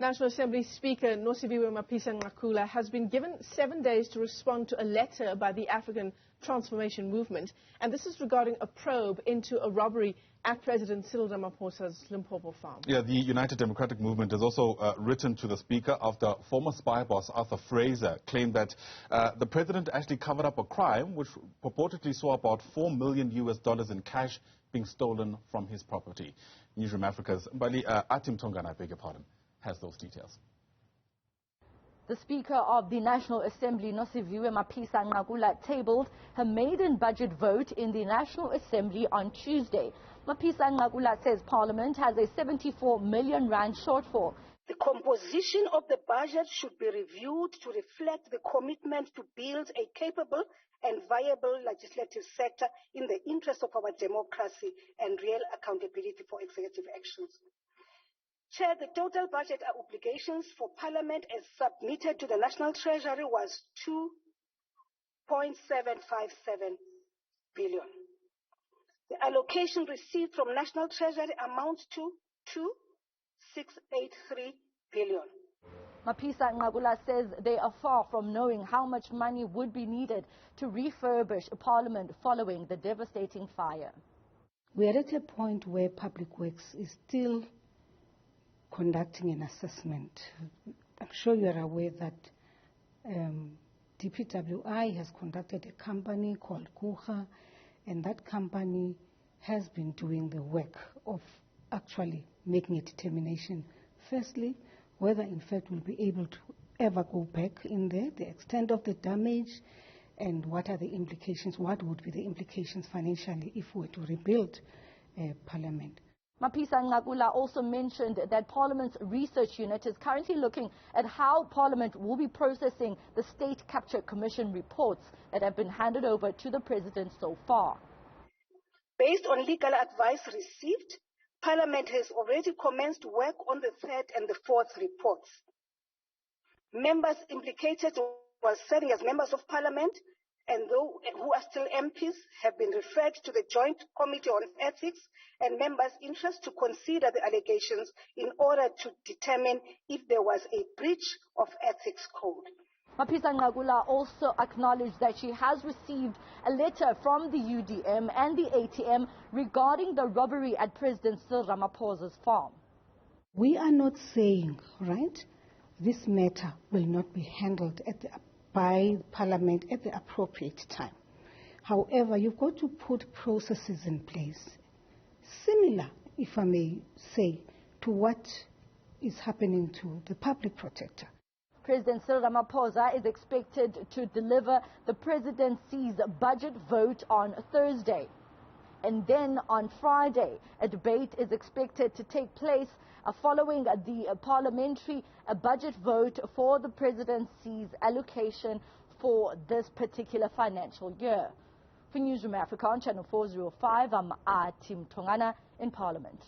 National Assembly Speaker Nosiviwe Mapisa-Nqakula has been given 7 days to respond to a letter by the African Transformation Movement, and this is regarding a probe into a robbery at President Cyril Ramaphosa's Limpopo farm. Yeah, the United Democratic Movement has also written to the Speaker after former spy boss Arthur Fraser claimed that the President actually covered up a crime which purportedly saw about $4 million in cash being stolen from his property. Newzroom Afrika's Athi Mtongana, I beg your pardon, has those details. The Speaker of the National Assembly, Nosiviwe Mapisa-Nqakula, tabled her maiden budget vote in the National Assembly on Tuesday. Mapisa-Nqakula says Parliament has a 74 million rand shortfall. The composition of the budget should be reviewed to reflect the commitment to build a capable and viable legislative sector in the interest of our democracy and real accountability for executive actions. Chair, the total budget obligations for Parliament as submitted to the National Treasury was 2.757 billion. The allocation received from National Treasury amounts to 2.683 billion. Mapisa-Nqakula says they are far from knowing how much money would be needed to refurbish Parliament following the devastating fire. We are at a point where Public Works is still conducting an assessment. I'm sure you are aware that DPWI has conducted a company called Kuha, and that company has been doing the work of actually making a determination, firstly, whether in fact we'll be able to ever go back in there, the extent of the damage, and what are the implications, what would be the implications financially if we were to rebuild Parliament. Mapisa-Nqakula also mentioned that Parliament's research unit is currently looking at how Parliament will be processing the State Capture Commission reports that have been handed over to the President so far. Based on legal advice received, Parliament has already commenced work on the third and the fourth reports. Members implicated while serving as members of Parliament and those who are still MPs have been referred to the Joint Committee on Ethics and members' interest to consider the allegations in order to determine if there was a breach of ethics code. Mapisa-Nqakula also acknowledged that she has received a letter from the UDM and the ATM regarding the robbery at President Cyril Ramaphosa's farm. We are not saying, right, this matter will not be handled by Parliament at the appropriate time. However, you've got to put processes in place, similar, if I may say, to what is happening to the public protector. President Cyril Ramaphosa is expected to deliver the presidency's budget vote on Thursday. And then on Friday, a debate is expected to take place following the parliamentary budget vote for the presidency's allocation for this particular financial year. For Newzroom Afrika on Channel 405, I'm Athi Mtongana in Parliament.